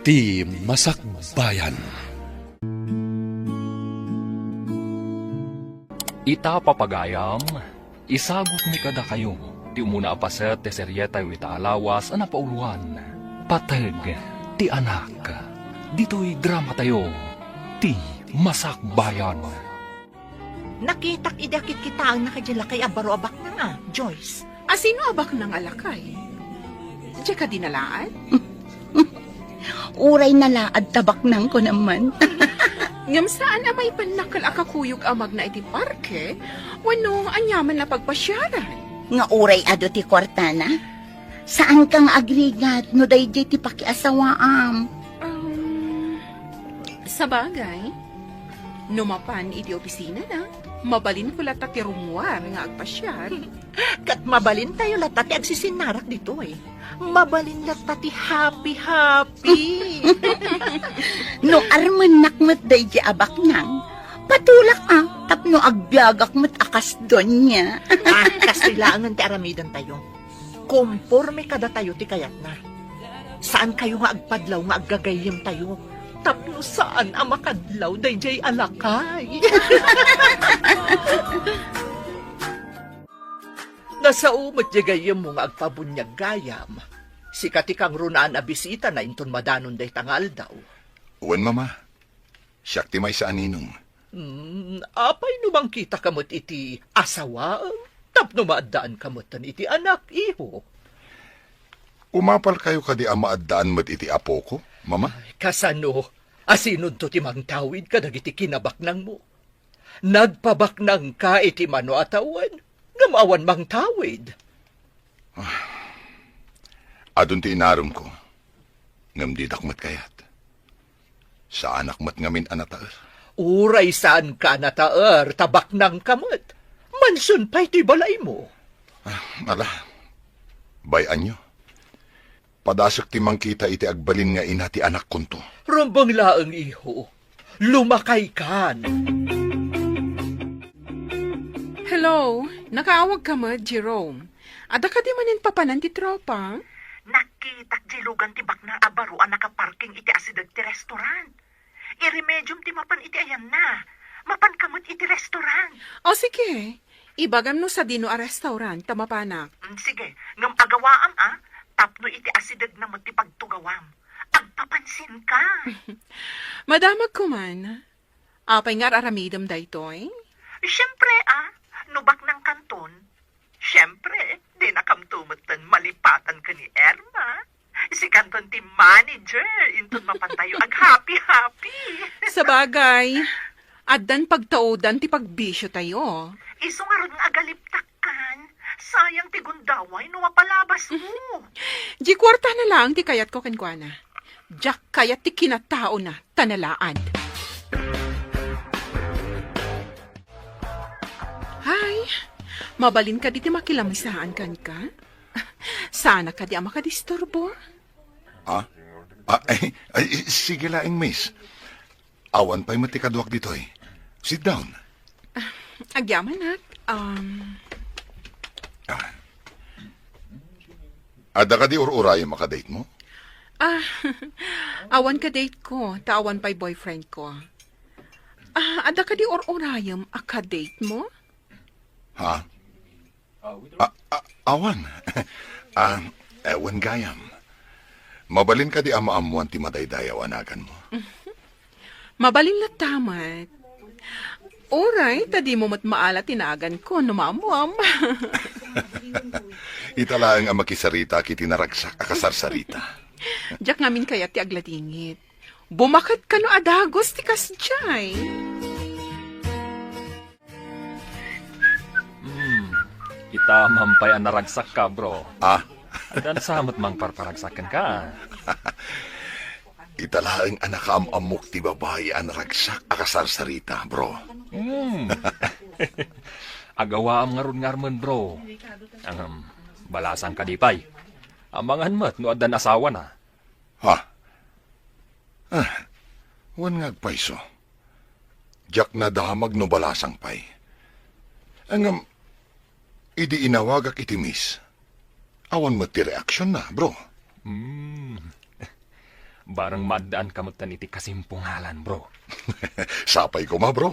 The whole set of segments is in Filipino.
Ti Masakbayan. Ita papagayam, isagot ni kada kayo. Ti umuna apaset ti seryeta yu ita alawas ana pauluan. Pateg ti anak. Dito'y drama tayo. Ti Masakbayan. Nakitak idakit kita ang nakadila kay abaro abak na nga, Joyce. Asino abak ng alakay? Diya ka dinalaan? Uray na laad tabak nang ko naman. Ngam saan amay panakal akakuyog amag na iti parke? Wano anyaman na pagpasyaran? Nga uray ado ti kwartana? Saan kang agrigat no dayjay ti pakiasawaam? Sa bagay, numapan iti opisina na, mabalin ko lata ti rumuar nga agpasyar. Kat mabalin tayo lata ti agsisinarak dito eh. Mabalin lata ti happy. No arman nakmat dayjay abak nang, patulak tapno agbiagak mat akas doon niya. Kasilangan ti aramidan tayo. Komporme kada tayo ti kayat na. Saan kayo nga agpadlaw nga aggagayem tayo? Tapno saan ang makadlaw dayjay alakay? Nasa umot jagayem mo nga agpabunyag gayam. Sikati kang runaan a bisita na inton madanon day tangal daw. Uwan, mama. Siyak ti may sa aninong. Apay no bang kita kamot iti asawa? Tapno maadaan kamotan iti anak, iho. Umapal kayo kadi ang maadaan mo't iti apo ko, mama? Kasano, asinod to ti mangtawid ka dagiti kinabaknang mo. Nagpabaknang ka iti mano atawan, ngamawan mangtawid. Adun ti inarom ko. Ngam di dakmat kayat. Sa anak mat ngamin anataer. Uray saan ka nataer, tabaknang kamot. Mansun pa'y ti balay mo. Ala, bayan nyo. Padasok ti mangkita iti agbalin nga ina ti anak kunto. Rumbang laang iho, lumakay kan. Hello, nakaawag ka mo, Jerome. Ada ka di manin papanan ti tropa? Nakitak jilugan ti baknang abaruan nakaparking iti asidag ti restaurant. Iremedium ti mapan iti ayan na. Mapan kamot iti restaurant. O sige, ibagam no sa dino a restaurant, tamapanak. Sige, ngam agawaam tapno iti asidag na mo ti pagtugawam. Agpapansin ka. Madamag ko man. Apay nga aramidam daytoy? Siyempre nubak ng kanton. Siyempre, di nakamtumatan malipatan ka ni Erma. Si kanton ti manager, inton mapantayo ag happy. Sa bagay, addan pagtaudan ti pagbisyo tayo. Iso nga ron nga agaliptakkan. Sayang ti gundaway no mapalabas mo. Di kwarta na lang ti kayat ko kenkwana. Diyak kayat ti kinatao na tanalaan. Hay, mabalin ka di ti makilamisahan kan ka? Sana ka di ang makadisturbo. Sige laing, miss. Awan pa'y matikaduak dito eh. Sit down. Agyaman nak. Ada ka di uray makadate mo? Awan ka date ko, tawan pa'y boyfriend ko. Ada ka di orayam akadate mo? Ha? Awan. Ewan gayam. Mabalin ka di amaamuan ti madaydayaw anagan mo. Mabalin na tamat. Oray, tadi mo maala tinagan ko, numamuam. Italaang ang makisarita kiti naragsak akasarsarita. Diyak ngamin kaya ti agladingit. Bumakat ka no adagos ti kasjay. Ita mampay ang naragsak ka, bro. Ah? Dan samot mang parparagsakan ka. Italaang anak amok ti babae ang naragsak akasarsarita, bro. Agawa am ngarun-ngarman, bro. Ang balasang kadipay. Amangan mat no adan asawa na. Ha? Wan ngagpaiso. Diyak na damag no balasang pay. Ang idi inawagak iti miss. Awan mo ti reaksyon na, bro. Barang madaan kamutan iti kasimpungalan, bro. Sapay ko ma, bro.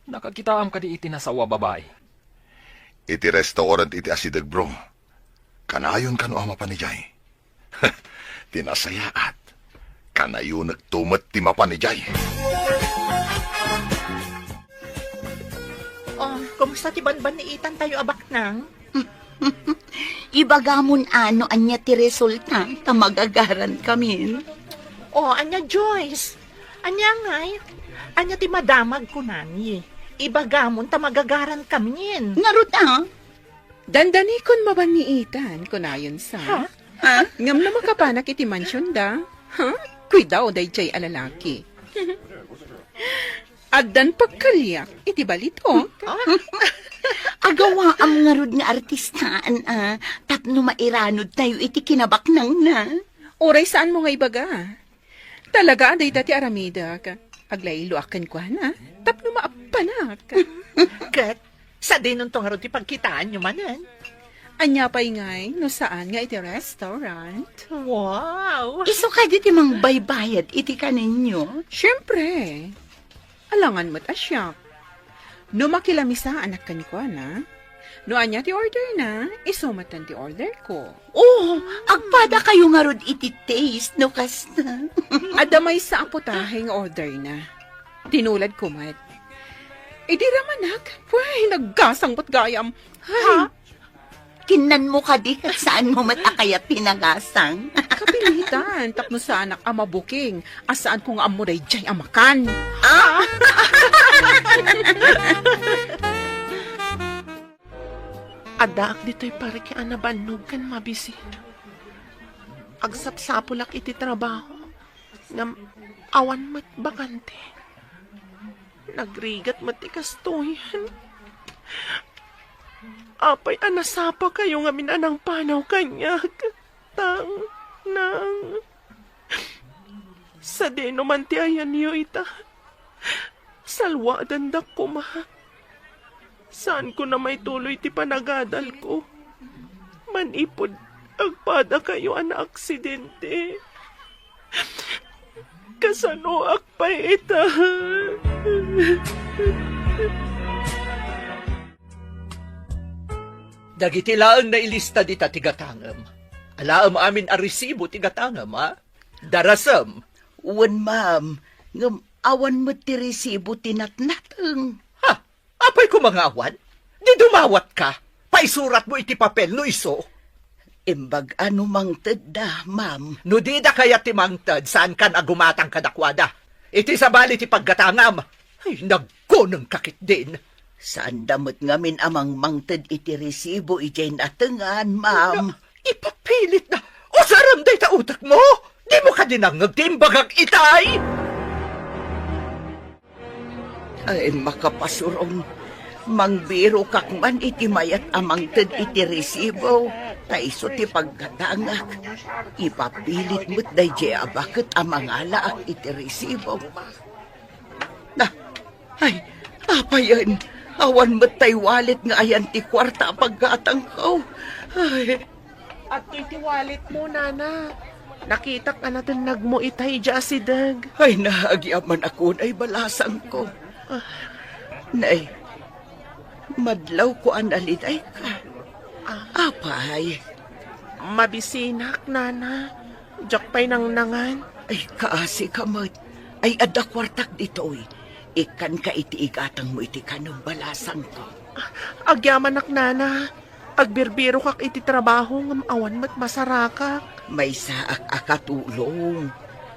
Nakakitaam ka di iti nasawa babae. Iti restaurant iti asidag, bro. Kanayon kano ama panijay. Tinasayaat. Kanayon nagtumat ti mapanijay. Oh, kumusta ti banban ni Itan tayo abak nang? Ibagamon ano anya ti resulta, ta magagaran kami. Oh, anya Joyce. Anya ngay. Anya ti madamag ko nani. Ibagamon ta magagaran kami. Naruta, Dandani kon maban ni Itan, kunayon sa. ha? Ngam na makapanak iti mansyon da. Ha? Kuidaw day jay alalaki. Addan pagkalyak, iti balito. Agawa ang ngarud nga artistaan, tapno mairanod tayo iti kinabaknang na. Oray saan mo nga ibaga? Talaga aday dati aramida ka. Aglaylo akin ko na. Tapno maapanak. Kat, sa dinon tong harot ti pagkitaan nyo manan. Anya pa'y ngay, no saan nga iti restaurant? Wow! Iso ka di mang baybayad iti kaninyo. Siyempre. Alangan mo't asyak. No makilamisa anak kan ko na. No anya ti order na, isumatan ti order ko. Oh, agpada kayo ngarud iti taste, no kasta. Adamay sa apotaheng order na. Tinulad ko mat. Di ramanak, pway, naggasang ba't gayam. Ha? Kinan mo ka di kat saan mo matakaya pinagasang. Kapilitan, tapno sa anak ama booking. Asaan kong amuray jay amakan. Adaak dito'y pare ki anabanog kan mabisin. Agsapsapulak iti trabaho. Ngam awan mat bakante. Nagrigat mat ikastuyan. Apay anasapa kayo nga minanang panaw kanya. Nang. Sa deno man ti ayan niyo ita. Salwa dandak ko ma. Saan ko na may tuloy ti panagadal ko? Manipod, agpada kayo ana aksidente. Kasano akpay ita. Dagiti laeng na ilista di ta tigatangam. Alaam amin a resibo tigatangam, ha? Darasam. Uwan, ma'am. Ngam awan mo ti resibo tinatnatang. Ha? Apay ko mga awan? Di dumawat ka. Paisurat mo iti papel no iso. Imbag ano mang tedda, ma'am. No di da kaya timangtad saan kan agumatang kadakwada. Iti sabali ti paggatangam. Ay, nagkonang kakit din. Saan damot ngamin amang mangted iti resibo ijay natengan, ma'am. Ipapilit na. O saram day ta utak mo. Di mo ka dinangag timbagag itay. Ay, makapasurong. Mangbiro kakman iti mayat amang ted iti resibo. Taiso ti pagkatangak. Ipapilit mo't dayjay abakit amang alaak iti resibo. Na, ay, apa yan? Awan mo't tay walit nga ayan ti kwarta pagkatang ko. Ay, At iti wallet mo, nana. Nakita ka natin nagmo itay dya si Dag. ay naagyaman ako na'y balasang ko. Nay, madlaw ko ang aliday ka. Apay, Mabisinak, nana. Diyak pa'y nangnangan. ay kaasi kamot. Ay ada kwartak dito'y. Ikan ka iti igatang mo iti kanong balasang ko. Agyaman ak, nana. Agbirbiro kak iti trabaho ngam awan mat masarakak. May saak akatulong.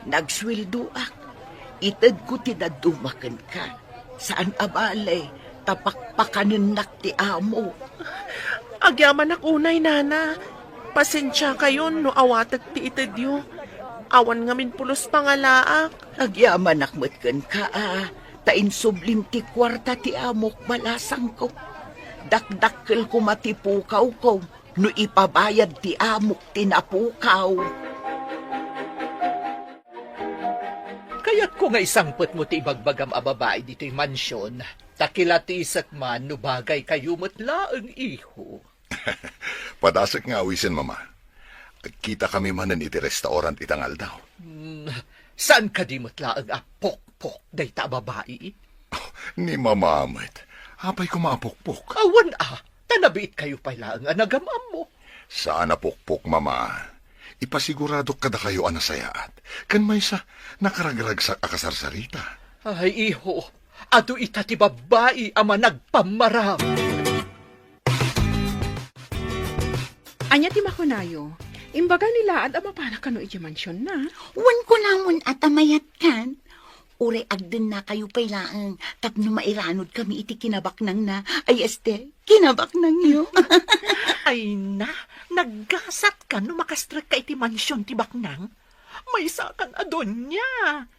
Nagswildo ak. Itad ko tinadumakan ka. Saan abale? Tapakpakanin nak ti amo. Agyaman ak unay, nana. Pasensya kayo no awatag ti itadyo. Awan ngamin pulos pangalaak. Agyaman akmatkan ka Tain sublim ti kwarta ti amok balasang ko. Dakdakkel ko matipukaw ko. No ipabayad ti amok tinapukaw. Kaya't ko nga isangpot mo ti ibagbagam a babae dito'y mansyon. Takilatisak man no bagay kayo matlaang iho. Padasak nga awisin, mama. Kita kami manan iti restaurant itangal daw. Saan ka di mutla ang apok-pok day ta babae? Ni mamamit. Apay ko maapokpok. Awan tanabiit kayo pala ang anagamam mo. Saan napokpok, mama? Ipasigurado kada kayo anasayaat. Kan may sa nakaragrag sa akasarsarita. Ay, iho, ato ita ti babae ama nagpamaram. Anya ti makunayo. Imbaga nila at amapana kano iti mansyon na. Wan ko namon at amayat kan. Ure agden na kayo pailaan. Tapno mairanod kami iti kinabaknang na. Ay este, kinabaknang yo. Ay na, naggasat ka no makastrek ka iti mansyon ti baknang. May sakan adon niya.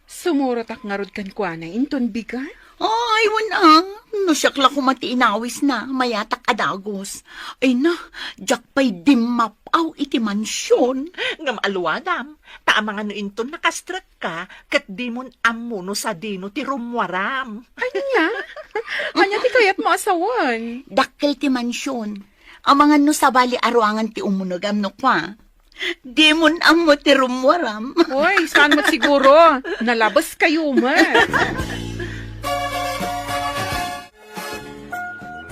Sumurot ak ngarod kan kwa na inton biga. Ay, wan no siyakla ko mati inawis na. Mayatak adagos. Ay na, jak pa'y dimapaw iti mansyon. Ngam alwadam, taamang ano inton nakastrek ka, kat di mon amuno sa dino ti rumwaram. Anya? Anya ti kayat mo asawan. Dakkel ti mansyon. Amangan no sa bali aruangan ti umunogam no kwa. Di mon amo ti rumwaram. Hoy, saan mo siguro? Nalabas kayo mo.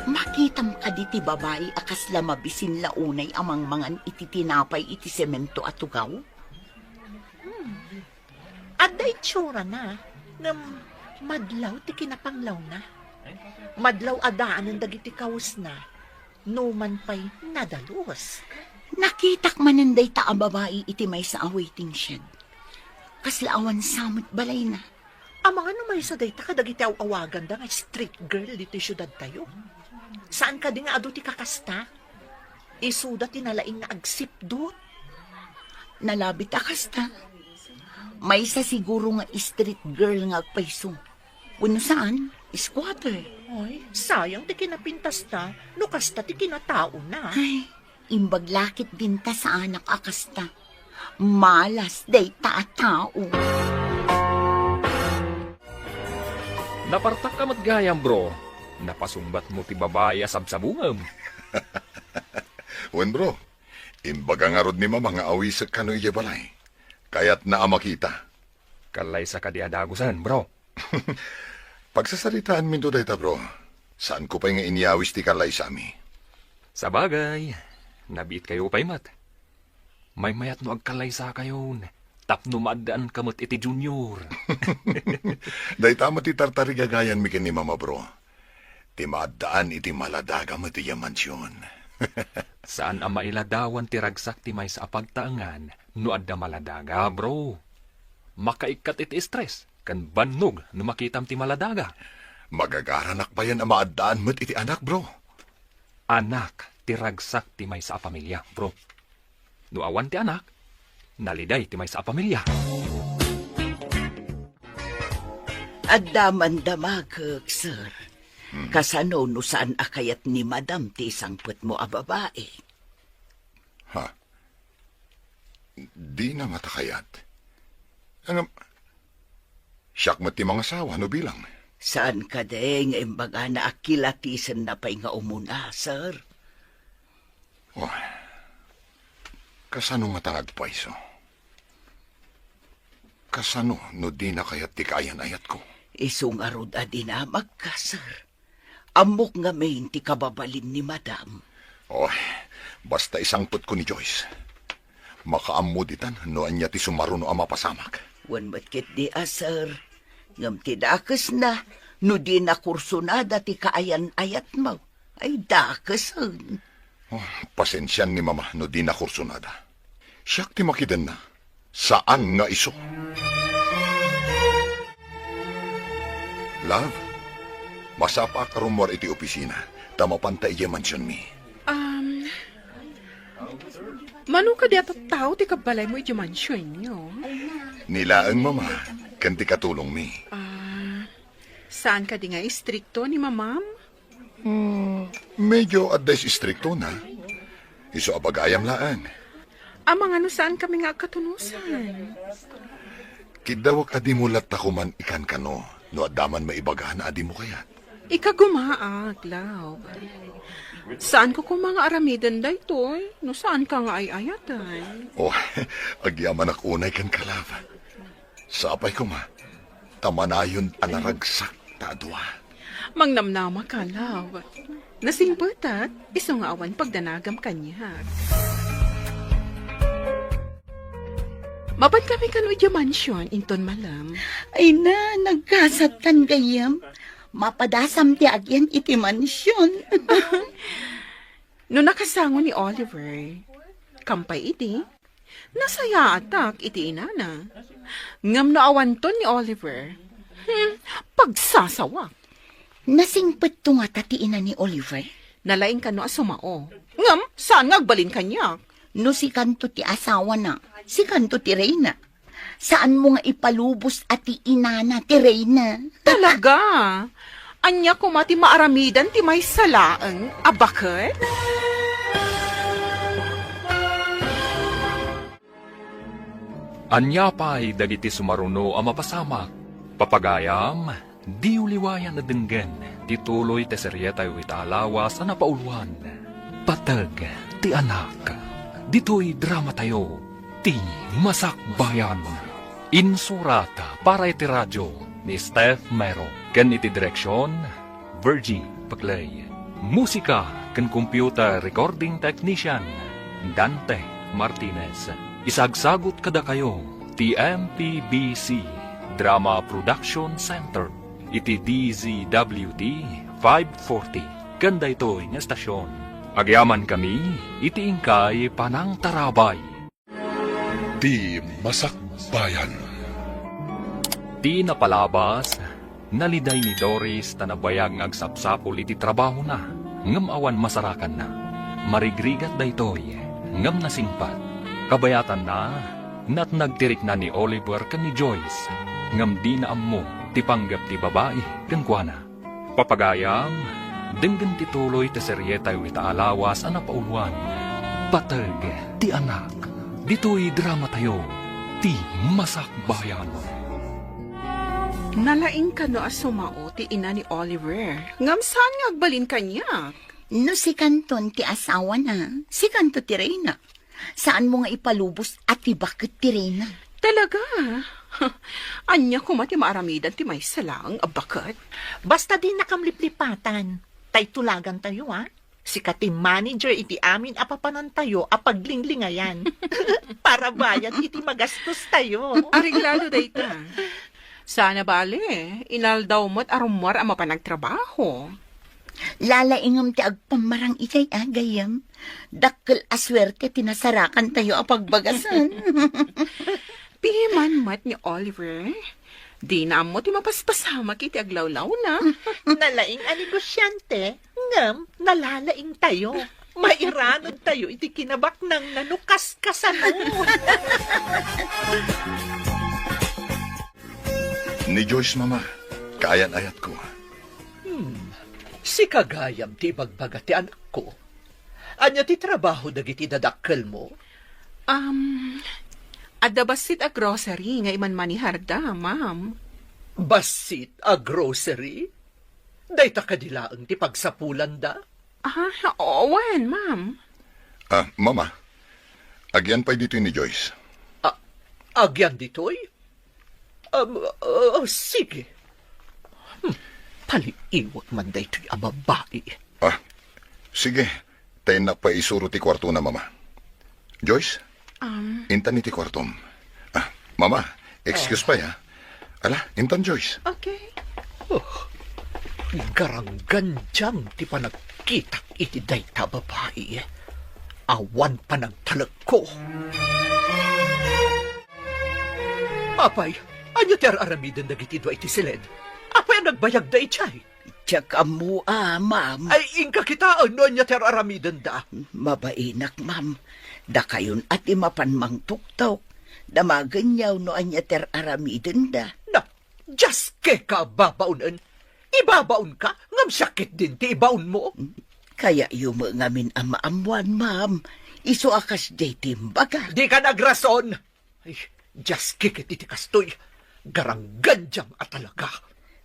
Makitam ka di ti babae akas lamabisin launay amang mangan iti tinapay iti semento at tugaw. Aday tsura na, ngam madlaw ti kinapanglaw na. Madlaw adaan ang dagiti kawas na, numan pa'y nadalos. Nakitak mananday ta a babae iti may sa awaiting shed. Kaslaawan samot balay na. Amang ano may sa dayta ka dagiti awagan da nga street girl dito syudad tayo. Saan ka di nga ado ti kakasta? Isuda tinalaing nga agsipdot. Nalabit akasta. May sa siguro nga street girl nga agpaiso. Uno saan? Squatter. Ay, sayang ti kinapintas na, no kasta ti kinatao na. Ay, imbaglakit din ta sa anak akasta. Malas day ta a tao. Napartak ka matgayam, bro. Napasumbat mo ti babae asabsabungam. Wen bro, imbaga nga rod ni mama nga awisak kano iya balay. Kaya't na makita. Kalay sa kadiadagusan, bro. Pagsasaritaan min do dayta bro, saan ko pa'y nga iniawis ti kalay sa ami? Sa bagay, nabiit kayo pa'y mat. May mayat no agkalay sa kayo. Tapno maadaan kamot iti junior. Dayta mo ti tartari gagayan mi ken ni mama bro. Ti maadaan iti maladaga mo ti mansyon. Saan ang mailadawan ti ragsak ti may sa apagtaangan no adda maladaga, bro? Makaikat iti stress, kan bannog no makitam ti maladaga. Magagaranak pa yan ang maadaan mo't iti anak, bro. Anak ti ragsak ti may sa pamilya, bro. No awan ti anak, naliday ti may sa pamilya. Adaman damagag, sir. Kasano no saan akayat ni madam ti sangput mo a babae. Ha? Di na matakayat. Ang siyak mo ti mga sawa, no bilang? Saan ka deng imbaga na akilatisan na pa'y nga umuna, sir? Oh, kasano nga tangag pa iso? Kasano no di na kayat ti kayan ayat ko? Isong arod adinamag ka, sir. Amok nga main ti kababalin ni madam. Oh, basta isangput ko ni Joyce. Makaamuditan no anya ti sumaro no ama pasamak. Wan matkit di sir. Ngam ti dakes na, no di na kursunada ti kaayan ayat mo. Ay dakesen. Oh, pasensyan ni mama no di na kursunada. Siyak ti makidan na. Saan nga iso? Love, masapa ka rumor iti opisina. Tamapanta iya mansyon mi. Mano ka di at tao ti kabalay mo iti mansyon nyo? Nilaang mama, kanti katulong mi. Saan ka di nga istrikto ni mamam? Medyo addes istrikto na. Iso abagayam laan. Amang ano saan kami nga katunusan? Kidawak adi mo lat takuman ikan kano, no adaman maibaga na adi mo kayat. Ikagumaag, love. Saan ko kung mga aramidan da ito? No, saan ka nga ay ayatan? Oh, agyaman ak unay kan kalab. Sapay ko ma, tamanayon anaragsak tadwa. Mangnamnama ka, love. Nasingbutat, iso nga awan pagdanagam kanya. Mapan kami kan udya mansion, inton malam. Ay na, nagkasatan gayam. Mapadasam ti agyan iti mansyon. No nakasango ni Oliver, kampay iti, nasaya atak iti inana. Ngam no awanton ni Oliver, pagsasawak. Nasingpet to nga tatiina ni Oliver. Nalaing ka no asumao. Ngam, saan ngagbalin kanyak? No si kanto ti asawa na, si kanto ti Reyna. Saan mo nga ipalubos at ti inana ti Reyna? Talaga? Anya ko mati maaramidan ti may salaang abakit? Anya pa'y dagiti sumaruno ang mapasamak. Papagayam, di uliwayan na denggen, tituloy te seryeta yu italawas ang napauluan. Patag, ti anak, dito'y drama tayo, ti masakbayan. Insurata para iti radyo ni Steph Mero. Ken iti direksyon, Virgie Paglay. Musika ken computer recording technician, Dante Martinez. Isagsagot kada kayo, TMPBC Drama Production Center. Iti DZWT 540. Ganda ito'y nga stasyon. Agyaman kami, iti ingkay panang tarabay. Di Masakbayan. Di napalabas, naliday ni Doris na nabayag agsapsapol iti trabaho na, ngam awan masarakan na. Marigrigat da ito'y, ngam nasingpat. Kabayatan na, nat nagtirik na ni Oliver kan ni Joyce, ngam di na ammo, tipanggap ti babae, kankwana. Papagayam, denggan tituloy ti seryeta yu itaalawas ang napauluan. Patag, ti anak, dito'y drama tayo, ti masakbayan. Nalaing ka no asumao ti ina ni Oliver. Ngam saan ngagbalin kanyak? No si kanton ti asawa na, si kanto ti Reyna. Saan mo nga ipalubos at ti bakit ti Reyna? Talaga? Anya ko mati maaramidan ti may salaang abakat? Basta di nakamliplipatan. Tay tulagan tayo, ha? Si katim manager iti amin apapanan tayo apaglinglingayan. Para bayan iti magastos tayo. Ariglado dayta. Sana bale, inaldaw mo't arumwar ang mapanagtrabaho. Lalaingam ti agpamarang itay agayam. Dakkel aswerte tinasarakan tayo apagbagasan. Piman mat ni Oliver. Di na mo ti mapaspasamak iti aglawlaw na. Nalaing a negosyante, ngam nalalaing tayo. Mairanod tayo iti kinabak ng nanukas kasanod. Ni Joyce, mama, kayan ayat ko. Si kagayam ti bagbaga ti anak ko. Anya ti trabaho dagiti dadakkel mo? Adabasit a grocery nga iman maniharda, ma'am. Basit a grocery? Dayta kadilaang ti pagsapulan da? Owen, ma'am. Mama, agyan pa'y dito ni Joyce. Agyan ditoy? Sige. Paliiwag man daytoy a babae. Sige, tayo na pa isuro ti kwarto na, mama. Joyce, intan iti kwartom. Mama, excuse pa ya. Ala, intan Joyce. Okay. Garanggan dyan ti panagkitak iti dayta babae. Awan panagtalag ko. Apay, anyo ti aramiden dagiti dwa iti silid? Apay ang nagbayag da itchay? Tsaka mo, ma'am. Ay, ingka kitaan no anya ti aramiden da. Mabainak, ma'am. Da kayon at imapanmang tuktok. Damaganyaw no anya ter aramiden da. Na, just ke ka babaunan. Ibabaon ka, ngam sakit din ti ibaon mo. Kaya yumo ngamin amaamuan, ma'am. Iso akas day timbaga. Di ka nagrason. Ay, just kikit iti kastoy. Garanggan diyang at talaga.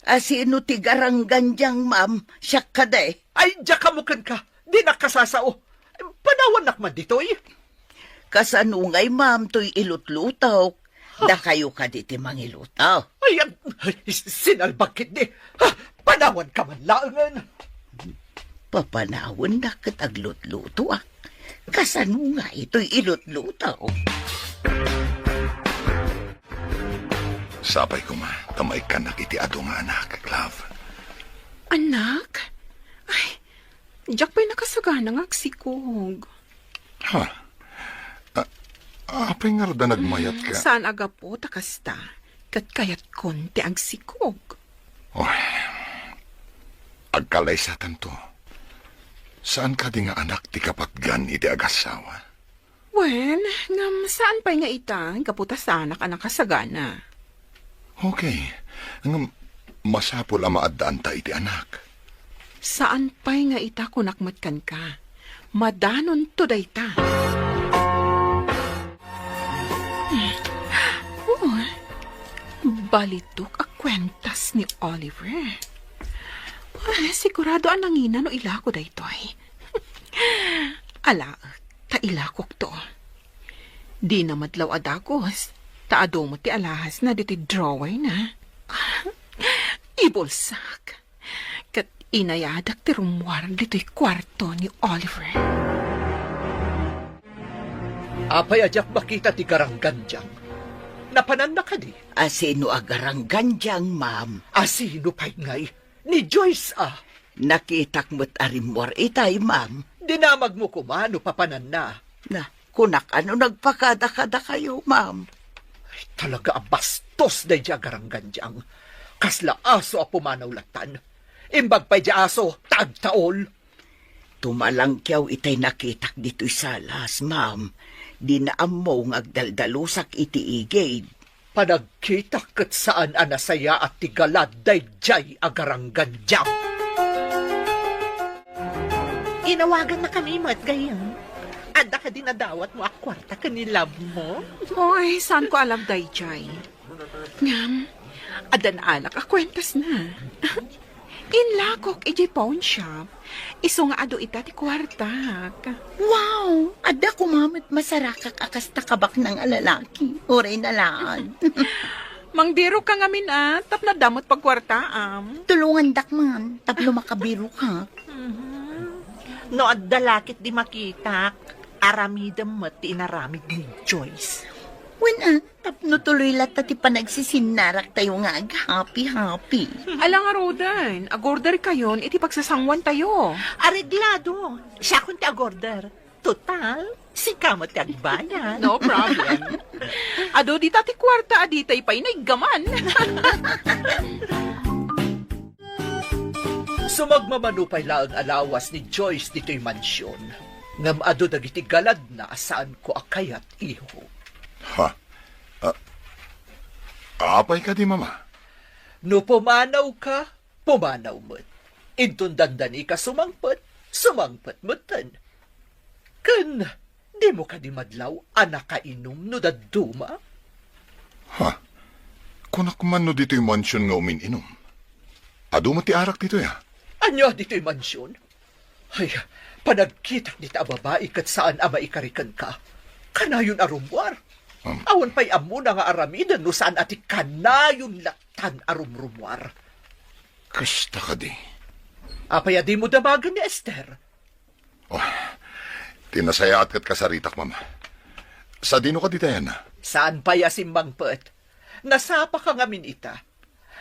Asino ti garanggan diyang, ma'am? Siya ka day. Ay, diya kamukan ka. Di nakasasao. Panawan nakman ditoy. Kasanungay, ma'am, to'y ilutlutaw. Da kayo ka di ti mangilutaw. Ay, sinalbakit di. Ha, panawan ka man laangan. Papanawon na kataglutluto ah. Kasanungay to'y ilutlutaw. Sapay ko ma, tamay ka nakiti ato nga anak, love. Anak? Ay, diyak pa'y nakasagana nga agsikog. Ha? Apay nga rada nagmayat ka? Saan aga po takasta? Kat kayat konti agsikog. Oh, agkalaysatan to. Saan ka di nga anak ti kapatgan iti agasawa? Well, ngam saan pa'y nga ita? Kaputa sa anak ang nakasagana. Okay. Ang masapol ang maadaan ta iti anak. Saan pa'y nga ita kunakmatkan ka? Madanon to day ta. Oh, balitok a kwentas ni Oliver. Sigurado ang nangina no ilako daytoy. Ala, ta ilakok to. Di na madlaw adagos. Taado mo ti alahas na diti drawer na. Ibulsak. Kat inayadak ti rumwar dito'y kwarto ni Oliver. Apay ajak makita ti garanggan diyang. Napanan na ka di. Asino agaranggan diyang, ma'am? Asino pa'y ngay? Ni Joyce ah. Nakitak mo't arimwar itay, ma'am. Dinamag mo kumano papanan na. Na, kunak ano nagpakada-kada kayo, ma'am? Ay, talaga ang bastos na diya garanggan diyang. Kasla aso a pumanaw latan. Imbag pa'y diya aso, taag-taol. Tumalang kiyaw itay nakitak dito'y salas, ma'am. Di na amo ngagdaldalusak iti igid. Panagkita kat saan anasaya at tigalad day jay agaranggan diyang. Inawagan na kami mo at gayang. Ada ka din nadawat mo ak kwarta ka ni love mo. Hoy, saan ko alam day, Jai? Ngam, adan alak a kwentas na. Inlakok iji pawn shop. Iso nga ado ita ti kwartak. Wow! Ada kumamit masarakak akas takabak ng alalaki. Oray na laan. Mangbiro ka ngamin tap na damot pag kwartaam. Tulungan dakman, taplo makabiro ka. No at dalakit di makita, aramidam mo ti inaramid ni Joyce. When tapno tuloy lata ti panagsisinarak tayo nga happy-happy. Alang nga Rodan, agorder kayon, iti pagsasangwan tayo. Areglado, siya kun ti agorder. Total, si kamot ti agbayan. No problem. Ado di tati kwarta, aditay pa'y naigaman. Sumagmamanupay laang alawas ni Joyce dito'y mansyon. Ngam ado dagiti galad na saan ko akayat iho. Ha? Apay ka di, mama? No pumanaw ka, pumanaw mo't. Intundandani ka sumangpet mo'tan. Kan, di mo ka di madlaw, anak ka inom no daduma? Ha? Kunak man no dito'y mansyon nga umininom. Ado mo ti arak dito ya? Anya dito'y mansyon? Ay, panagkitak dita babae kat saan ama ikarikan ka. Kanayon arumwar. Awan pa'y amo na nga aramidan no saan ati kanayon latan arumrumwar. Kasta ka di. Apaya di mo damagan ni Esther. Oh, tinasayaat kat kasaritak, mama. Sa dino ka di tayo na? Saan pa'y asimbang pet? Nasapa ka ngamin ita.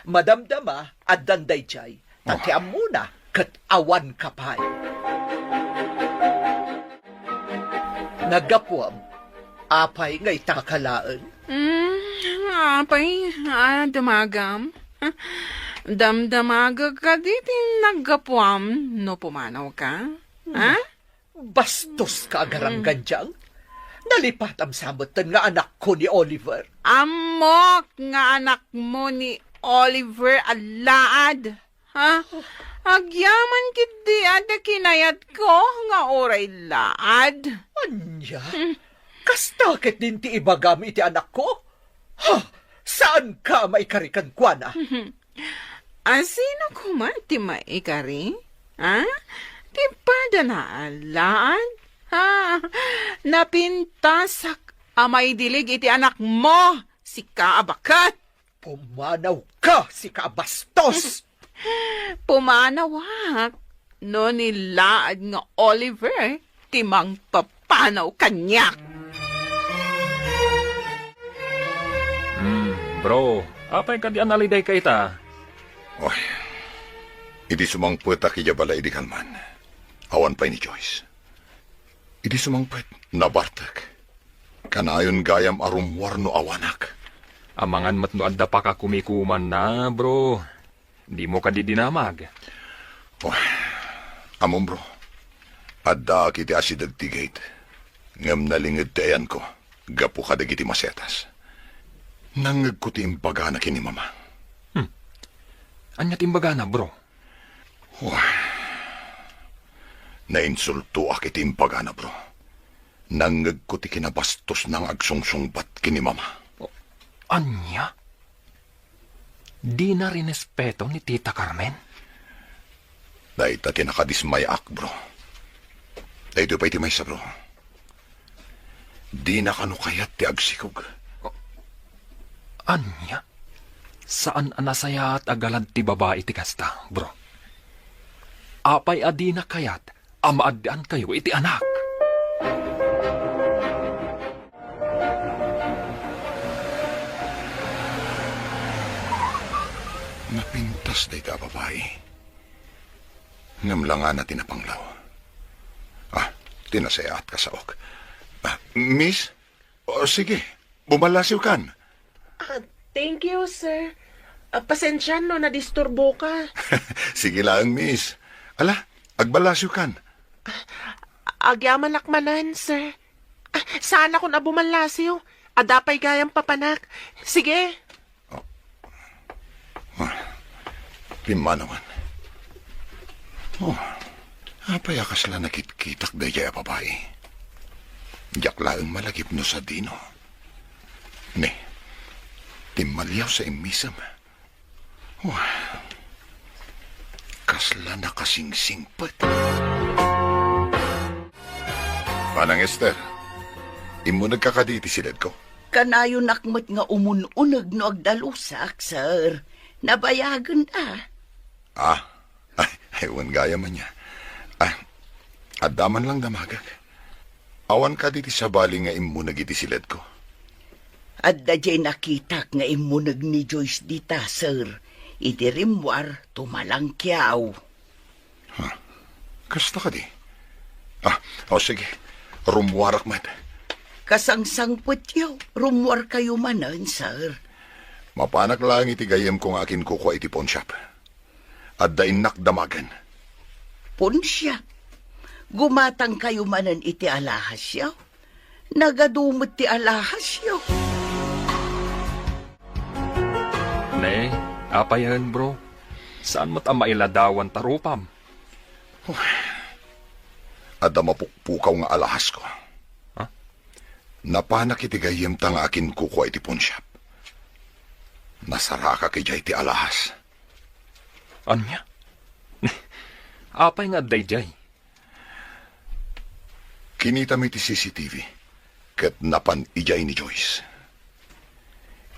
Madamdama at danday jay. Takiam muna kat awan kapay. Nagapuam. Apay nga itakalaan. Apay, damagam. Damdamaga ka diti naggapuam no pumanaw ka. Ha? Bastos ka agaranggan diyang. Nalipatam samutan nga anak ko ni Oliver. Amok nga anak mo ni Oliver alaad. Ha? Agyaman kiti ada kinayat ko nga oray laad. Anya? Kastakit din ti ibagam iti anak ko? Ha? Saan ka maikarikan kwa na? Sino ko man ti maikari? Ha? Ti pada na alaan? Ha? Napintasak amay dilig iti anak mo, si Kaabakat. Pumanaw ka, si Kabastos! Pumanawak. No nilaad nga Oliver, timang papanaw kanyak. Bro, apay ka di analiday ka ita? Oy, idi sumangpet a kijabalay di kalman. Awan pa ni Joyce. Idi sumangpet, nabartak. Kanayon gayam arumwar no awanak. Amangan matno adda pa ka kumikuman na, bro. Di mo ka di dinamag. Oy, amon bro. Adda kiti asidag tigate. Ngam nalingid tayan ko. Gapu ka dagiti masetas. Nangag ko ti imbaga na kini mama. Anya timbaga na, bro. Nainsulto akit imbaga na bro. Nangag ko ti kinabastos ng agsungsungbat kini mama. Anya? Di na rinespeto ni Tita Carmen? Dahil ta tinakadismayak bro. Dahil pa iti may sa bro. Di na kanukayat ti agsikog. Anya? Saan anasaya at agalad ti babae ti kasta, bro? Apay adi na kayat, amaadaan kayo iti anak. Napintas day ta babae. Ngamlangan na tinapanglaw. Tinasayaat ka sa ok. Miss? Sige, bumalasiw kan. Thank you, sir. Pasensya no, nadisturbo ka. Sige lang, miss. Ala, agbalasyo kan. Agyaman lakmanan, sir. Saan ako na bumalasyo? Adapay gayang papanak. Sige. Lima naman. Apayakas lang nakitkitak da jaya babae. Diyak lang malagip no sa dino. Ne, timalyaw sa imisam. Kasla na kasingsingpat. Manang Esther, imo nagkakaditi silad ko. Kanayo nakmat nga umununag no agdalusak, sir. Nabayagan Ewan gaya man niya. Adaman lang damagag. Awan ka diti sa bali nga imo nagiti silad ko. At dajay nakitak nga imunag ni Joyce dita, sir. Iti rimwar, tumalangkyaw. Kasta ka di? Sige. Rumwarak man. Kasangsangput yaw, rumwar kayo manan, sir. Mapanak lang iti gayem kong akin kuko iti pawn shop. At dainak damagan. Punsya. Gumatang kayo manan iti alahas yaw. Nagadumot ti alahas yaw. Ne, apayan, bro. Saan mo't ang mailadawan tarupam? Ada mapukpukaw nga alahas ko. Napanak iti gayem tang akin kuko iti pawn shop. Nasara ka kay jay ti alahas. Anya? Apay nga dayjay. Kinita mi ti CCTV. Kat napan ijay ni Joyce.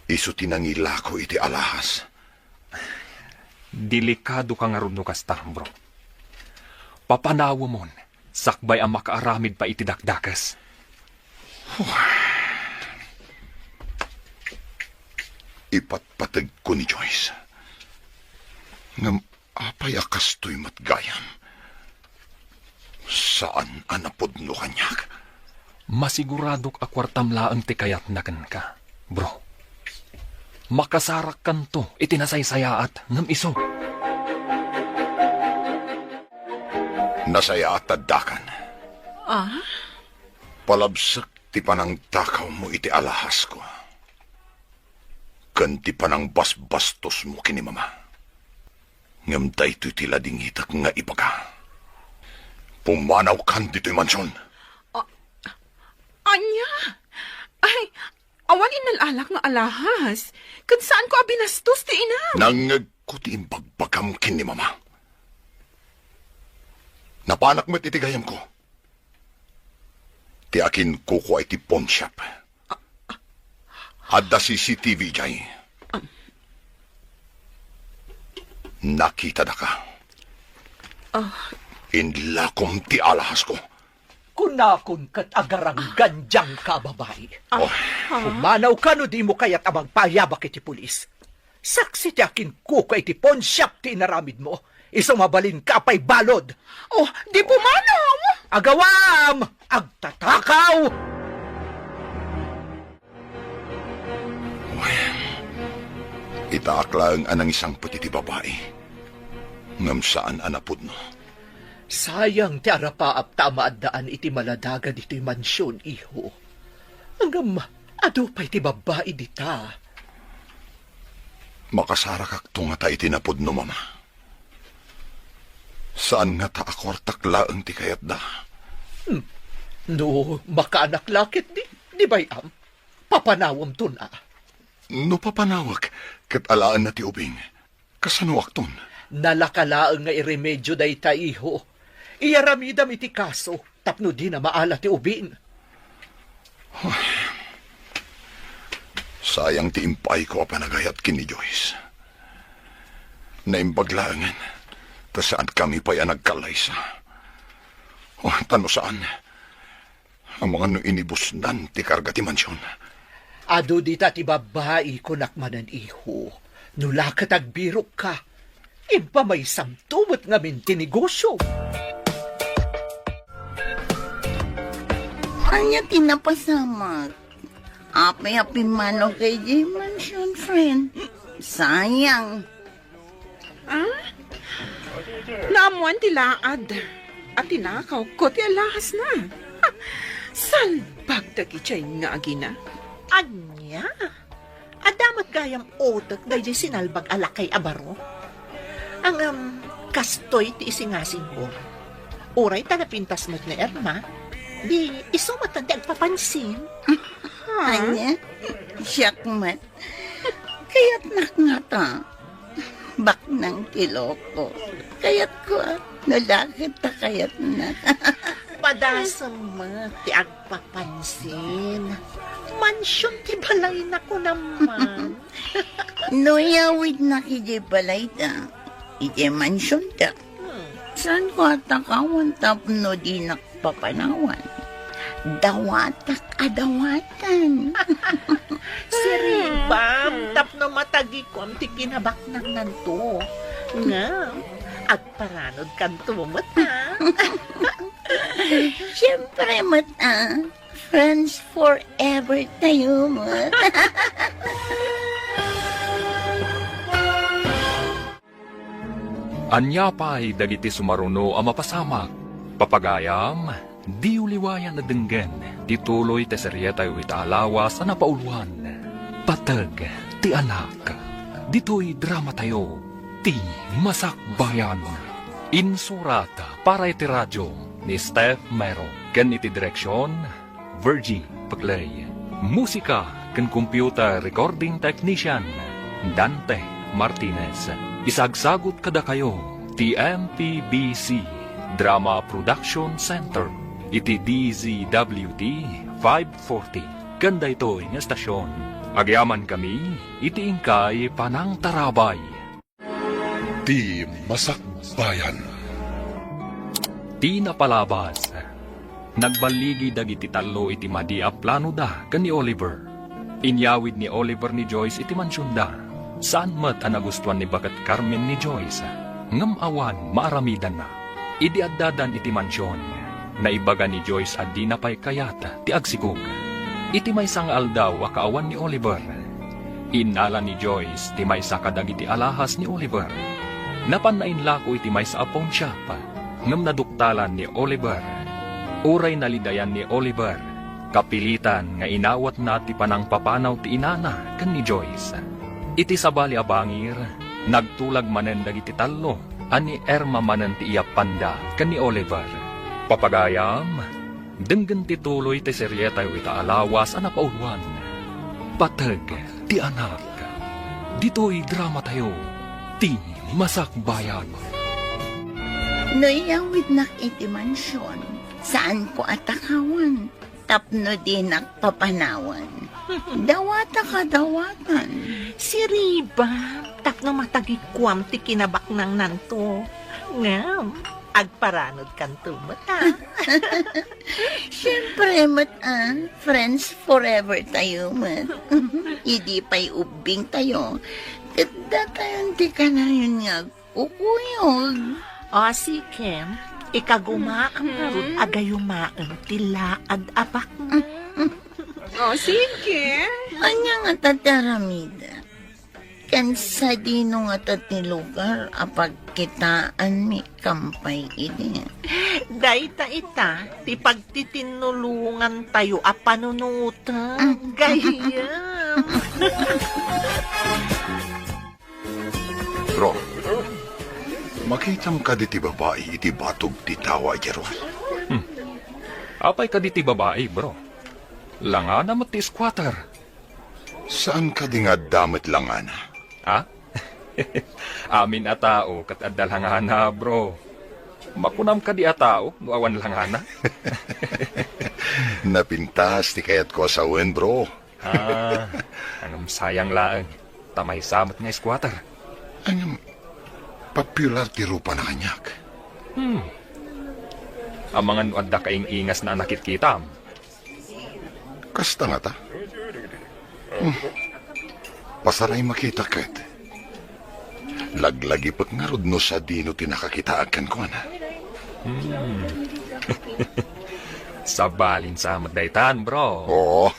Isu tinangila ko iti alahas. Delikado ka nga ron no kasta, bro. Papanawa mon, sakbay ang makaaramid pa iti dakdakas. Ipatpatag ko ni Joyce. Ngam apay akastoy matgayam. Saan anapod no kanyak? Masiguradok akwartam laang ti kayat nakan ka, bro. Makasarak kan to, itinasaysayaat ngam iso. Nasaya at tadakan. Palabsak ti panang takaw mo iti alahas ko. Kanti panang basbastos mo kini mama. Ngam daytoy ti ladingitak nga ibaga. Pumanaw kan dito'y mansyon. Anya? Ay, awan inalak nga alahas. Kan saan ko abinastos ti ina? Nangag Ako ti imbagbagam kin ni mama. Napanak mo't itigayam ko. Ti akin kukuha iti pawn shop. Adda CCTV jay. Nakita da ka. Inlakom ti alahas ko. Kunakon kat agarang ganjang ka, babae. Humanaw ka no di mo kaya't amang payabak iti pulis. Saksi ti akin kuko iti pawn shop ti inaramid mo. Isumabalin ka pa'y balod. Oh, di pumanaw! Agawam! Agtatakaw! Itaakla ang anang isang puti ti babae. Ngam saan anapod no. Sayang ti arapaap tama at daan iti maladaga dito'y mansyon, iho. Hanggang ado pa'y ti babae dita. Makasara kak tunga ta iti napod no, mama. Saan nga ta akwartak laang ti kayat da? No, makaanak lakit di bayam. Papanawam to na. No papanawag, kat alaan na ti ubing. Kasanuak ton. Nalakalaang nga iremedyo da ita, iho. Iyaramidam iti kaso, tapno di na maala ti ubin. Sayang ti impay ko panagayat kini Joyce. Naimbaglaangan, ta saan kami pa yan nagkalaysa. Tano saan? Ang mga no inibusdan ti karga ti mansyon. Ado dita ti babae ko nakmanan, iho. Nula katagbirok ka. Impa may samtumot ngamin ti negosyo. Anya tinapasamak. Api-api mano kay J. Mansion, friend. Sayang. Naamuan ti laad. At tinakaw ko ti alahas na. Salbag dagi chay nga agina. Anya? Adamat gayam otak dahil sinalbag alakay abaro. Ang kastoy ti isingasin ko. Uray tanapintas mo't na Erma. Di isumatan ti agpapansin. Anya, siyakmat. Kaya't nakngata. Bak ng kiloko. Kaya't ko, nalakit ta kaya't na. Padasam mo ti agpapansin. Mansyon ti balay na ko naman. Noyawid na kiji balay ta. Ije mansyon ta. Saan ko atakawan tapno di nakpapanawan? Dawatak adawatan. Si Ribam, tapno matagi ko ang tikinabak ng nanto. Nga, agparanod kan tumot ha. Siyempre, mata. Friends forever tayo, mat. Anya pa'y dagiti sumaruno ang mapasamak. Papagayam, di uliwayan na denggen. Tituloy te seryetay ita alawas na napauluan. Patag, ti anak. Dito'y drama tayo. Ti Masakbayan. Insurata para iti radyo ni Steph Mero. Ken iti direksyon, Virgie Paglay. Musika ken computer recording technician, Dante Martinez. Isagsagot kada kayo, TMPBC Drama Production Center. Iti DZWT 540. Ganda ito ng estasyon. Agyaman kami, iti ingkay panang tarabay. Di Masakbayan. Di napalabas. Nagbaligi dagiti talo iti madi a plano da kan ni Oliver. Inyawid ni Oliver ni Joyce iti mansyon da. Saan mat ang nagustuhan ni Bagat Carmen ni Joyce? Ngam awan maaramidan na. Idi addadan iti mansyon. Naibaga ni Joyce at di napay kayata ti agsigog. Iti may sang aldaw a kaawan ni Oliver. Inala ni Joyce ti may sakadag iti alahas ni Oliver. Napanain lako iti may sa apong shop. Ngam naduktalan ni Oliver. Uray nalidayan ni Oliver. Kapilitan nga inawat na ti panang papanaw ti inana kan ni Joyce. Iti sabali abangir, nagtulag manen dagiti talo, ani Erma manen ti iyapanda kan ni Oliver. Papagayam, denggen ti tuloy ti seryeta ita alawas ana pauluan. Patag ti anak. Dito'y drama tayo. Ti Masakbayan. Noyawid nak iti mansyon. Saan ko atakawan? Tapno din nakpapanawan. Dawata ka dawatan. Si Riba, tapno matagikwam ti kinabak ng nanto. Ngam, agparanod kan tumata. Siyempre, friends forever tayo, Hindi pa'y ubing tayo. Tanda tayo, di ka na yun nga kukuyog. O si Kem, ikagumaan harun agayumaan tilaad abak mo. Oh, sige. Anya nga tataramida. Kansa dino nga tatilugar apag kitaan mi kampay ini. Dayta ita, ti pagtitinulungan tayo a panunutan. Gayam. Bro, makitam ka di ti babae iti batog ti tawa, Jeron. Apay ka di ti babae, bro. Langana mo ti squatter. Saan ka di nga damit langana? Ha? Amin a tao kat adalhangana, bro. Makunam ka di a tao, no awan langana. Napintas ti kayat ko sa uwan, bro. Anong sayang laang. Tamay samat nga squatter. Anyam, popular ti rupa na kanyak. Ang mga nuadda kaing ingas na nakit kitam. Kasta nga ta. Pasaray makita kat. Laglagi pat nga rod no sa dino tinakakitaakan ko na. Sabalin sa madaytan, bro. Oo.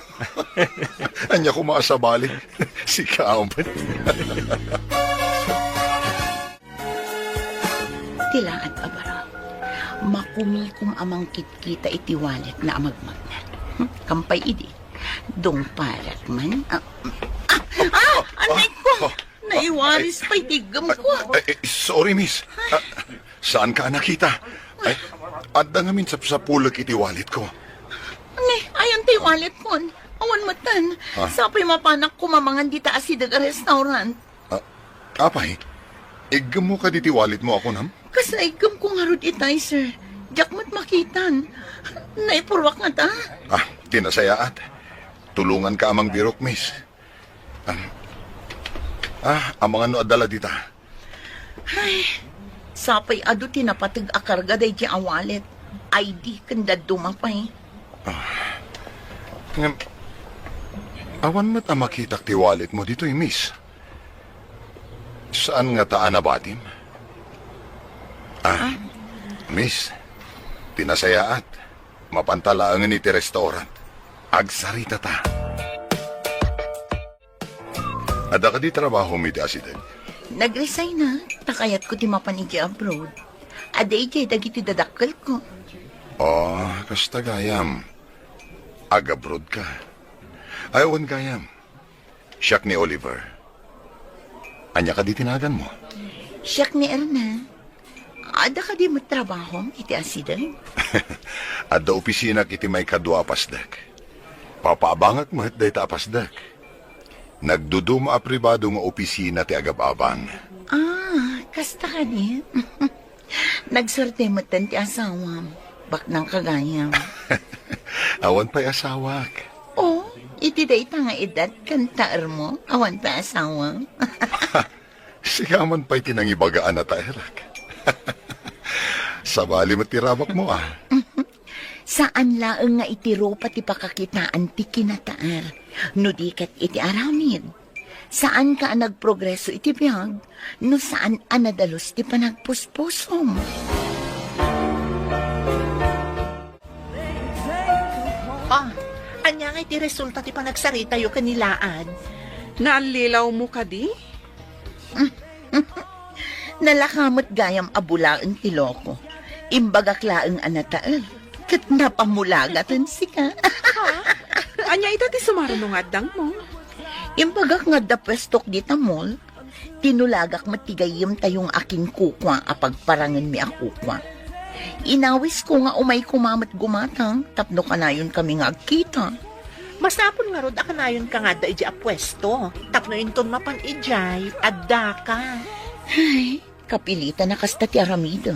Anya ko maasabali. Si Kauman. Tilaad abara. Makumikum amang kitkita iti walet na amagmagnan. Kampay idi. Dong parat man. Anay ko! Naiwaris pa'y tigam ko. Sorry, miss. Saan ka nakita? Ay, adda nga min sa pulak iti wallet ko. Ayan tayo walet ko. Awan matan. Sapay mapanak ko mamangan di taas si daga restaurant. Apay, igam mo ka diti wallet mo ako nam? Kasaigam ko nga rod itay, sir. Diyak mo't makitan. Naipurwak nga ta. Tinasayaat. Tulungan ka amang birok, miss. Ang mga no adala dita. Ay, sapay ado tinapatag akarga day di awalet. ID kanda dumapay. Awan mo't makitak ti wallet mo dito, miss. Saan nga taan na batim? Miss, tinasayaat. Mapantalaangan iti restaurant. Agsarita ta. Ada ka di trabaho mi ti asidag? Nag-resign na. Takayat ko ti mapanigi abroad. Aday jay dagiti dadakkel ko. Kasta gayam. Ag-abroad ka. Ayawan gayam. Siyak ni Oliver. Anya ka di tinagan mo? Siyak ni Erna. Ada ka di mo trabaho iti asidag? Ada opisina kiti may kadwa pasdak. Papaabangak mo at day tapasdak. Nagduduma a pribado nga opisina ti agababang. Kasta ka di. Nagsorte mo tan ti asawam. Bak ng kagayam. Awan pa'y asawak. Iti day nga edad kantaar mo. Awan pa asawam. Sigaman pa'y tinangibagaan na taerak. Sabali mo tirabak mo Saan laeng nga itiro pati pakakitaan ti kinataar. No di kat iti aramid. Saan ka nagprogreso iti biyag? No saan anadalos ti panagpuspusom? Anya nga iti resulta ti panagsarita yo kanilaan. Nalilaw mo ka di? Nalakamot gayam abulaang tiloko. Imbagak laeng anataal. Kat napamulagatan sika. Anya ita ti sumarunungadang mo. Imbagak nga da pwestok di tamol. Tinulagak matigayim tayong aking kukwa apagparangan mi akukwa. Inawis ko nga umay kumamat gumatang tapno kanayon kami nga agkita. Masapon nga rod akanayon ka nga da iji apwesto. Tapno inton mapan ijay, adda ka. Ay, kapilitan na kasta ti Aramido.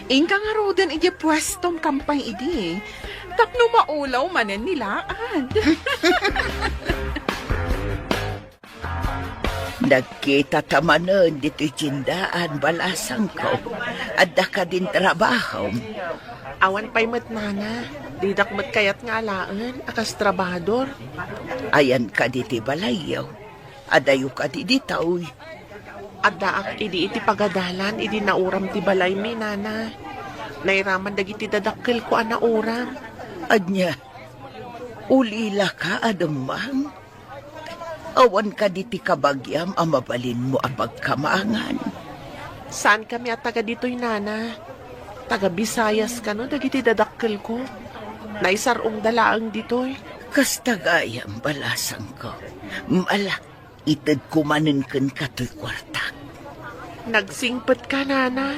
Ingka nga rodan iti pwestom kampay idi. Tapno maulaw manen nilaan. Nagkita tamanon dito'y tindaan balasang ko. Adda ka din trabaho. Awan pa'y mat nana. Didak mat kayat nga alaan, akas trabador. Ayan ka diti balayaw. Adayo ka di ditaoy. Addaak idi iti pagadalan, idi nauram ti balay mi, nana. Nairaman dagiti dadakkel ko ana uram. Anya, ulila ka adamang. Awan ka diti kabagyam ang mabalin mo ang pagkamangan. Saan kami at taga dito'y nana? Taga Visayas ka no, dagiti dadakkel ko. Naisarong dalaang dito'y. Kastagayam balasang ko. Mala, itad kumanin kan kato'y kwarta. Nagsingpet ka, nana.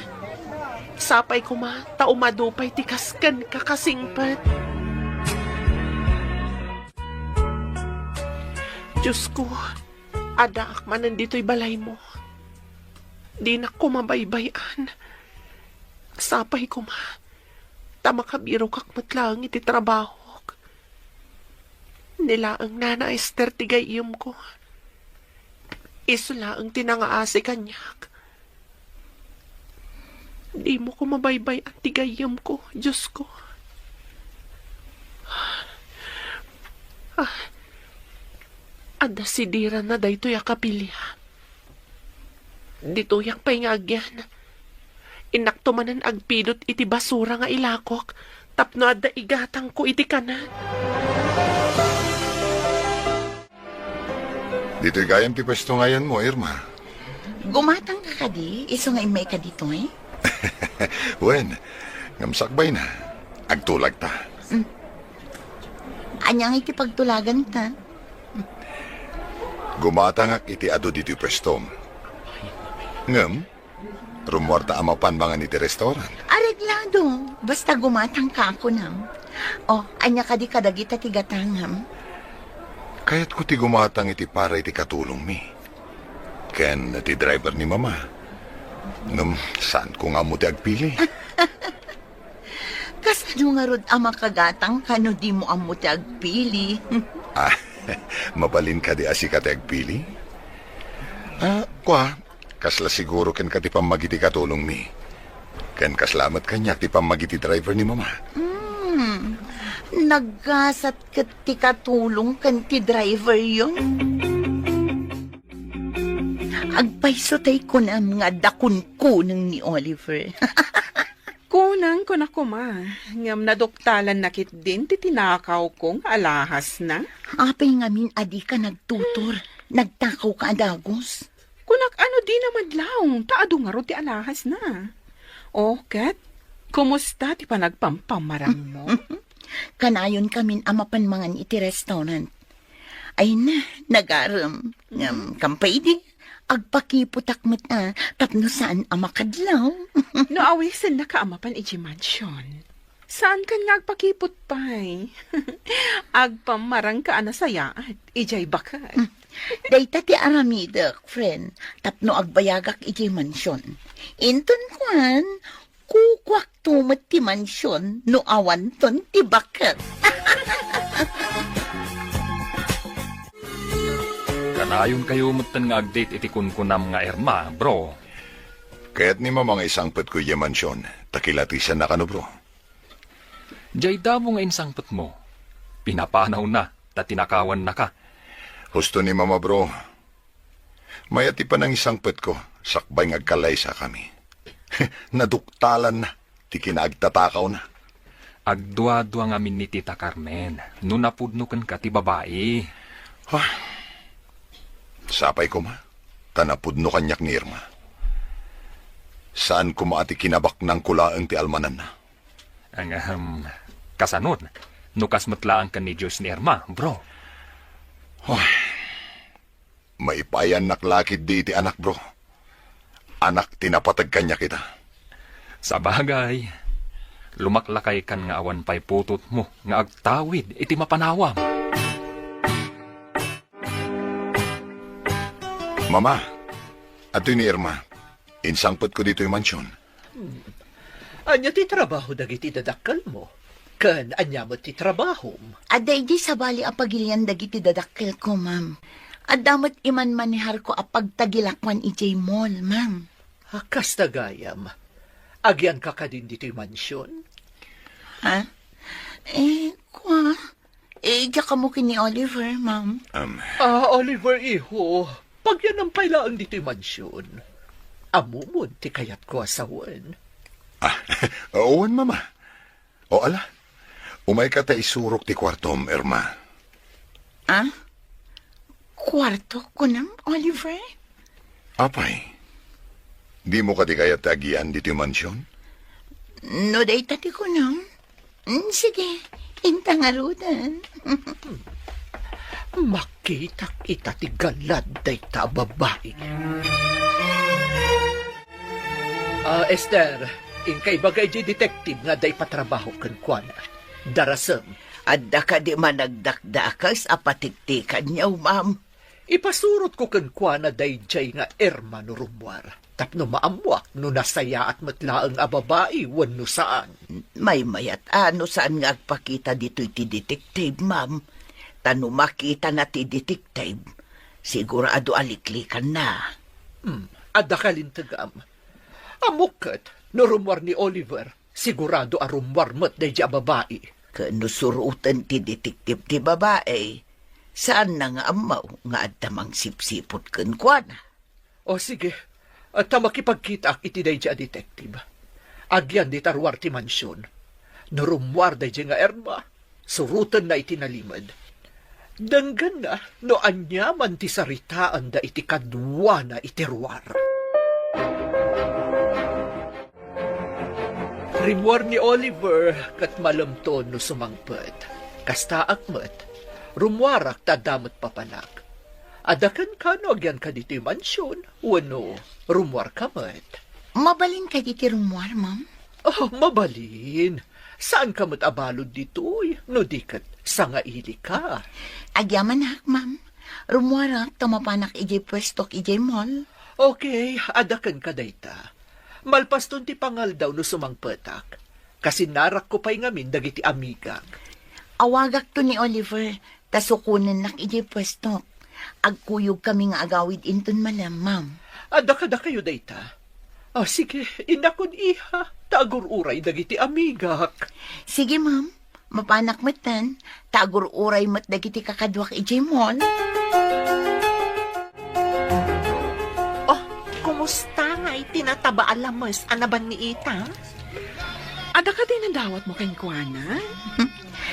Sapay ko ma, taumadupay tikaskan ka kasingpet. Diyos ko, adak man nandito'y balay mo. Di na ko mabaybayan. Sapay ko ma, tamakabiro kakmat lang iti trabaho. Nila ang nana Esther tigayim ko. Isula ang tinangaasi kanyak. Di mo ko mabaybayan tigayim ko, Diyos ko. Ada sidira na daytoy akapilya. Dito'y pa'y nga agyan. Inakto manan agpidot iti basura nga ilakok. Tapno ada igatang ko iti kanan. Dito'y gayam ti pwesto ngayon mo, Irma. Gumatang ka di, iso nga imay ka dito eh. Wen, ngamsakbay na. Agtulag ta. Anyang ikipagtulagan ta. Gumatangak iti ado dito'y pwestom. Ngam, rumwarta amapan mga iti restaurant. Areglado, basta gumatang ka ako nam. O, anya ka di kadagita tigatangam. Kaya't ko ti gumatang iti para iti katulong mi. Ken ti driver ni mama. Ngam, saan ko nga mo ti agpili? Kasano nga rod ama kagatang kano di mo amo ti agpili. Mabalin ka di asi ka ti agpili? Kasla siguro ken ka ti pamagiti katulong mi. Ken kaslamat kanya ti pamagiti driver ni mama. Naggasat ka ti katulong kan ti driver yun. Agpaiso tay ko na mga dakun-kunang ni Oliver. Kunang ko na kuma. Ngam nadoktalan nakit din ti tinakaw kong alahas na. Apay ngamin adi ka nagtutor. Nagtakaw ka adagos. Kunak ano di naman laong, taado nga ro ti alahas na. O, Kat, kumusta ti panagpampamarang mo? Kanayon kamin amapan mangan iti restaurant. Ay na, nagaram. Kampay di, agpakiputak mo't tapno saan amakadlaw. No awisan na kaamapan iti mansion. Saan ka nga agpakipot pa'y? Agpamarang ka anasayaat, ijay bakat. Dayta ti Aramida, friend, tapno agbayagak iti mansyon. Inton kwan, kukwak tumat ti mansyon, no awan ton ti bakat. Kanayon kayo mutan nga agdate iti kunkunam nga Irma, bro. Kaya't ni mama nga isang pet ko iya mansyon. Takilatisan na ka no, bro. Jay damo nga insangpet mo. Pinapanaw na, tatinakawan na ka. Husto ni mama, bro. Mayati pa ng isang pet ko, sakbay ng agkalaysa kami. Naduktalan na, ti kinaagtatakaw na. Agdwa-dwa nga min ni Tita Carmen, no napudnukan ka ti babae. Sapay ko ma, tanapudno kanyak ni Irma. Saan ko maati kinabak ng kulaang ti almanan na? Ang kasanod, nukas matlaan ka ni Diyos ni Irma, bro. Maipayan naklakid di iti anak, bro. Anak tinapatag kanya kita. Sa bagay, lumaklakay kan nga awan pa'y putot mo, nga agtawid, iti mapanawam. Mama, Ato ni Irma, insangpot ko dito yung mansyon. Anya ti trabaho dagiti dadakkel mo. Kan anya mo ti trabaho. Aday di sa bali ang pagilian dagiti dadakkel ko, ma'am. Adamot iman manihar ko apag tagilakwan ijay mall, ma'am. Kasta gayam. Agyan ka kadin dito yung mansyon. Ha? Diya ka mo kini Oliver, ma'am. Oliver, iho. Pag yan ang pailaan dito yung mansyon. Amumon ti kayat ko asawan. Owan, mama. O ala, umay ka ta isurok ti kwartom, Irma. Kwarto ko nam, Oliver? Apay, di mo ka di kaya tagian dito yung mansyon? No, day tati ko nam. Sige, intangarudan. Makita kita ti galad day ta babae. Esther, inkay bagay di detective nga day patrabaho kan kuana. Darasem. Adda ka di managdakdakas apatiktikan niyaw, ma'am. Ipasurot ko kan kuana day jay nga Irma no rumwar. Tapno maamwak no nasaya at matlaang a babae wano saan. May mayat ano saan nga agpakita dito ti detective, ma'am. Tano makita na ti detective, sigurado aliklikan na. Adda kalintagam. Amukat no rumwar ni Oliver, sigurado a rumwar mat day a babae. Kanusurutan ti detective ti babae, saan na nga amaw nga adamang sipsipot kan kuana. O sige, at makipagkita iti day a detective. Agyan di tarwar ti mansyon. Narumwar day nga Irma, surutan na iti nalimad. Danggan na, no anyaman ti saritaan da iti kadwa na iti ruwar. Rimwar ni Oliver kat malamton no sumangpet. Kasta akmet, rumwarak tadamot papanak. Adakan ka no agyan ka dito yung mansyon, wano, rumwar ka met. Mabalin ka diti rumwar, ma'am? Oh, mabalin. Saan ka mat abalod dito'y? No dikat, sangaili ka. Agyaman hak, ma'am. Rumwarak tamapanak ijay pwestok ijay mall. Okay, adakan ka dayta. Malpaston ti pangal daw no sumangpetak. Kasi narak ko pa'y ngamin dagiti amigak. Awagak to ni Oliver, tasukunan nak ijay pwestok. Agkuyog kami nga agawid inton malam, ma'am. Adakada kayo dayta. Sige, inakon iha. Tagur-uray dagiti amigak. Sige, ma'am. Mapanak matan. Tagur-uray mat dagiti kakadwak ijay mall. Kumusta nga itinataba alamos anaban ni Ita? Ada ka din ang dawat mo kay Kuana?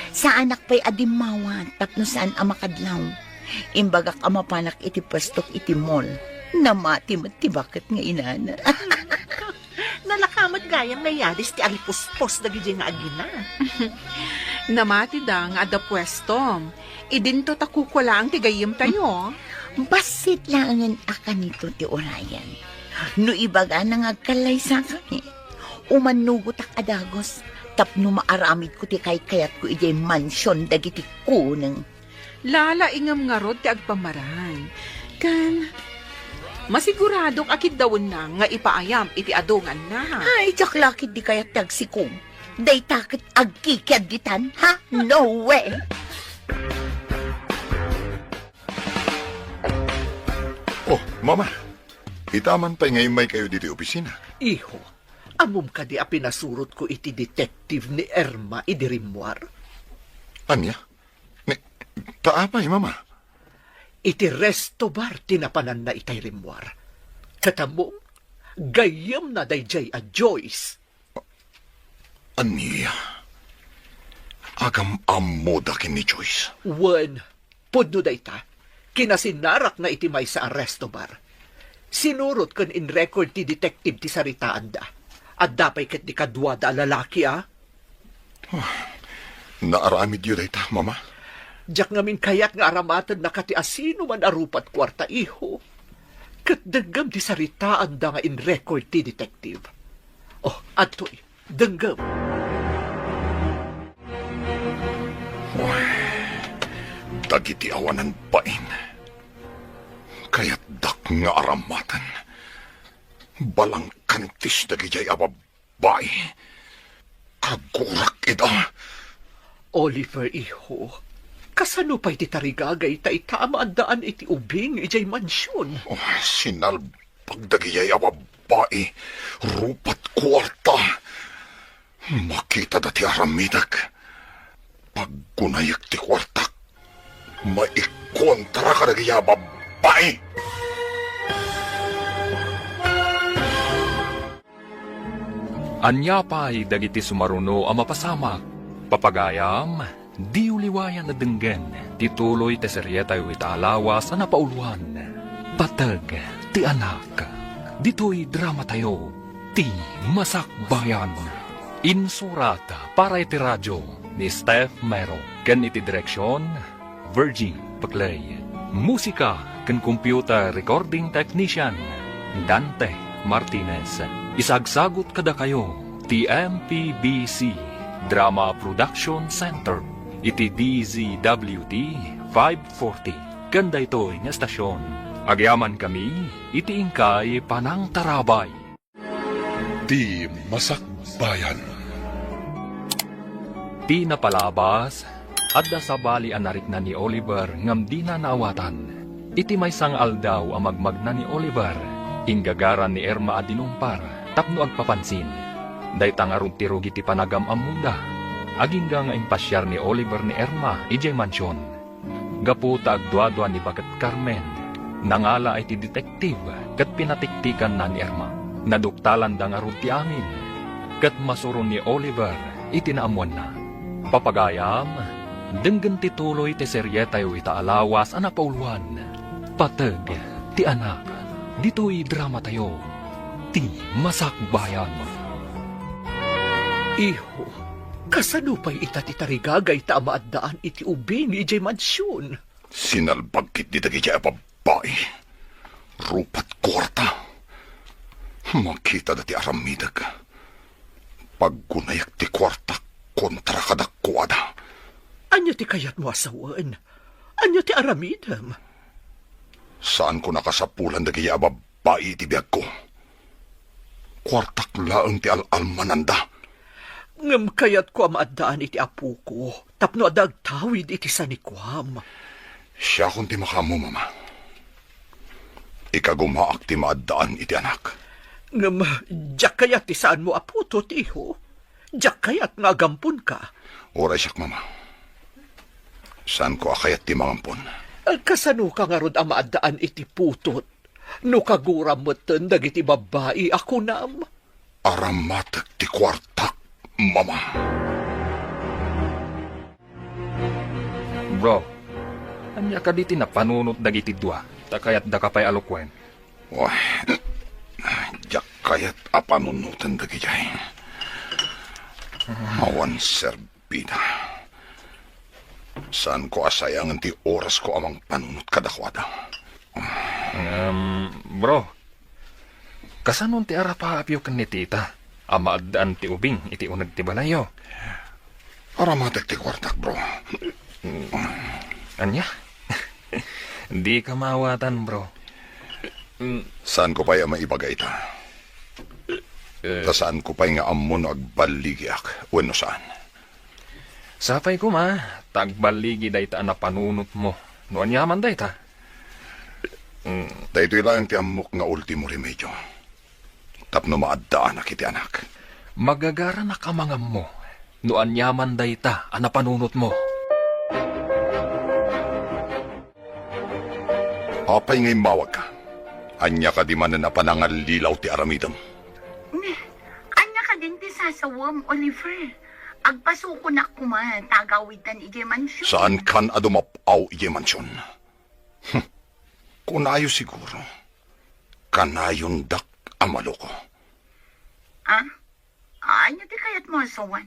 Sa anak pa'y adimawan, tapno saan amakadlaw. Imbagak amapanak iti pastok iti mall. Namati ti bakit nga inana. Nalakamot gayam nga yadis ti alipuspos dagi nga agina. Namati da nga ada pwestom. Idinto takukula ang tigayim tayo. Basit lang ang akan nito ti orayan. No ibaga na ngagkalay sa kami. Umanugot ak adagos. Tapno maaramid ko ti kayat ko ijay mansyon dagiti kuneng. Lala ingam nga rod ti agpamaran. Kan, masiguradong akid dawon na nga ipaayam iti adungan na. Ay, jaklakid di kaya tagsikom. Day takit agkikyad ditan, ha? No way! Oh, mama. Itaman pa'y ngayon may kayo dito opisina. Iho, amum ka di a pinasurot ko iti detective ni Irma idirimwar. Anya? Taapay, mama. Iti resto bar tinapanan na itay rimwar. Katamong, gayam na dayjay a Joyce. Anya? Agam amoda kin ni Joyce. Wen, pudno dayta, kinasinarak na iti may sa resto bar. Sinurot kan in record ti detective ti saritaan da. At dapay ket di kadwa da lalaki, Naaramid yun dayta, mama. Diyak ngamin kayat nga aramatan na kati asino man arupat kwarta iho. Kat danggam di saritaan da nga in record ti detective. Oh, atoy, danggam. Dagiti awanan pain. Kaya't dak nga aramatan. Balang kantis na gijay ababay. Kagurak ida. Oliver, iho, kasano pa'y titarigagay ta itama ang daan iti ubing ijay mansyon? Oh, sinalbag na gijay ababay. Rupat kwarta. Makita dati aramidag. Paggunayak ti kwartak. Maikontra ka na gijay ababay. Anya pa'y dagiti sumaruno ang mapasamak. Papagayam, di uliwayan na denggen. Tituloy te seryeta yu italawas ang napauluan. Patag, ti anak. Dito'y drama tayo. Ti Masakbayan. Insurata para iti radyo ni Steph Mero. Ken iti direksyon, Virgin Paclay. Musika ken computer recording technician, Dante Martinez. Isagsagot kada kayo, TMPBC Drama Production Center, iti DZWT 540. Ganda ito'y nga stasyon. Agyaman kami, iti ingkay Panang Tarabay. Di Masakbayan. Ti napalabas, adda sa bali anarik na ni Oliver ngam di na naawatan. Iti may sang aldaw ang magmagna ni Oliver, ingagaran ni Erma adinumpar, tapno agpapansin. Dayta nga runtirog iti panagam amuda. Agingga nga impasyar ni Oliver ni Erma ijay mansyon. Gaputa agduadwa ni Bagat Carmen. Nangala ay ti detektive kat pinatiktikan na ni Erma. Naduktalan da nga runti amin. Kat masuron ni Oliver itinaamuan na. Papagayam, denggan tituloy ti seryeta yu itaalawas ang napauluan. Patag, ti anak, dito'y drama tayo. Ti Masakbayan. Iho, kasano pa'y itatitarigagay tama at daan iti ubing ijay mansyon? Sinalbag kit di gijay ababay. Rupat kwarta. Makita dati aramidag. Paggunayak ti kwarta kontra kadakwada. Anya ti kayat mo asawan? Anya ti aramidam? Saan ko nakasapulan da gijay ababay iti biyag ko? Kwartak laeng ti al-almananda. Ngam kayat ko amaadaan iti apu ko, tapno adag tawid iti sanikwam. Siya kung ti makamu, mama. Ikagumaak ti maadaan iti anak. Ngam, jak kayat ti saan mo aputo, tiho? Jak kayat nga agampun ka? Oray siyak, mama. Saan ko akayat ti mangampon? Kasano ka nga rod amaadaan iti putot? No kaguram mo dagiti babae ako nam? Aramatag ti kwartak, mama. Bro, anya ka diti na panunot dagiti dua, takayat da kapay alukwen. Wah, jak kayat apanunutan da gijay. Awan serbida. Saan ko asayangan ti oras ko amang panunot kadakwada? Bro, kasanon ti arapapyo ken ni tita? Amaadaan ti ubing iti unag ti balayo. Aramatag ti kwartak, bro. Anya? Di ka mawatan, bro. Saan ko pa'y maibagay ita? Saan ko pa'y nga amon agbaligyak? Wano saan? Sapay ko ma, tagbaligi dayta na panunot mo. No anyaman dayta? Dahito ilang ti amok nga ultimo remedyo. Tapno maadaan na kiti anak. Magagara na kamangam mo. No anyaman dayta ana panunot mo. Apay ngay mawag ka. Anya ka di man na panangalilaw ti aramidam. Anya ka din ti sasawam, Oliver. Agpasuko na kuman, tagawitan ije mansyon. Saan kan adumapaw ije mansyon? Kunayo siguro. Kanayon dak amalo ko. Ah? Anya ti kayat mo asawan?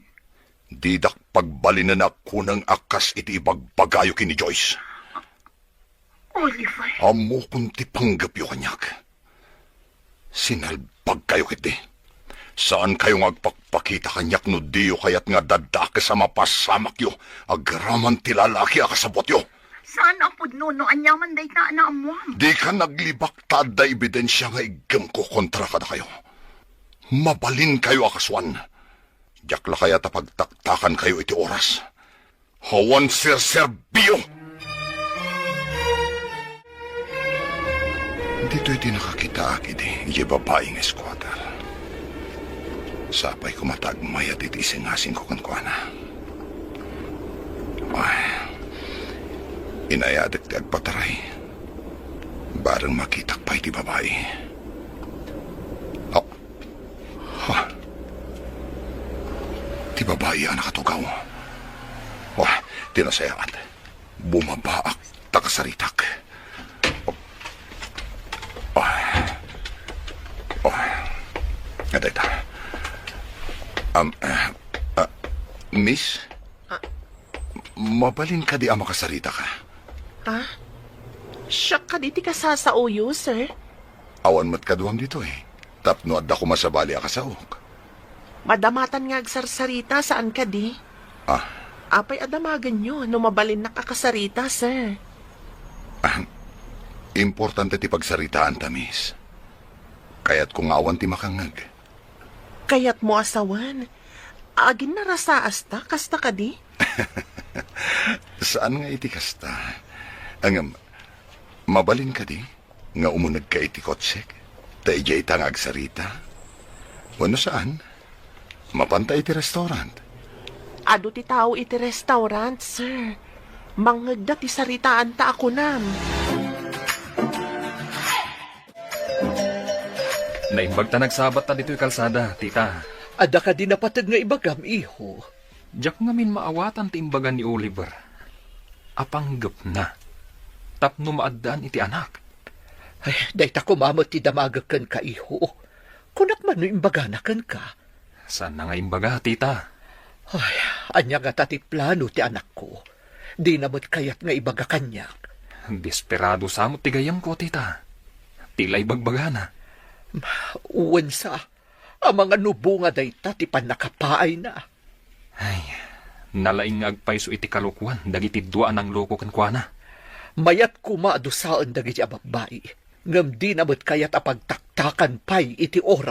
Didak pagbalinan ako ng akas iti ibagbagayo kini Joyce. Oliver. Amo kunti panggapyo kanyak. Sinalbag kayo kiti. Saan kayo agpakpakita kanyak no diyo kayat nga dadake sa mapasamak yo. Agraman ti lalaki akasabot yo. Saan apod no anyaman day ta na amuam? Di ka naglibak ta da ebidensya nga igam ko kontra kada kayo. Mabalin kayo akaswan. Yakla kaya ta pagtaktakan kayo iti oras. Hawan sir-serbio! Dito iti nakakita akid iti babaeng squatter. Sapay kumatagmayat iti isingasing ko kankwana. Ay, inayadik ti agpataray. Barang makitak pa iti babae. Oh, ha? Ti babae ang nakatugaw. Oh, tinasayaan. Bumabaak, takasaritak. Ada ita. Miss? Mabalin ka di makasarita ka. Siya ka di ti kasasauyo, sir. Awan mo't kaduam dito Tapno at ako masabali akasaok. Madamatan nga agsarsarita saan ka di? Apay adamagan nyo, no mabalin na kakasarita, sir. Importante ti pagsaritaan ta, miss. Kaya't kung awan ti makangag. Kaya't mo asawan. Agin na rasaas ta, kasta ka di? Saan nga iti kasta? Ang mabalin ka di? Nga umunag ka iti kotsek? Taijay tang agsarita? Wano saan? Mapantay iti restaurant. Ado ti tao iti restaurant, sir. Mangagda ti saritaan ta ako nam. Naimbag ta nagsabat ta dito'y kalsada, tita. Ada ka din napatag nga ibagam, iho. Diyak ngamin maawatan ti imbagan ni Oliver. Apanggap na. Tapno maadaan iti anak. Ay, day ta kumamot ti damagakan ka, iho. Kunak man no imbaganakan ka. Saan na nga imbaga, tita? Ay, anya nga tati plano ti anak ko. Di namot kayat nga ibaga kanyak. Desperado samot ti gayam ko, tita. Tila ibagbaga na. Uwan sa, ang mga nubo nga day ta ti panakapaay na. Ay, nalaing nga agpaiso iti kalukwan, dagiti duaan ang loko kankwana. Mayat kumadusaan dagiti ababae. Ngam di namot kayat apagtaktakan pay iti oras.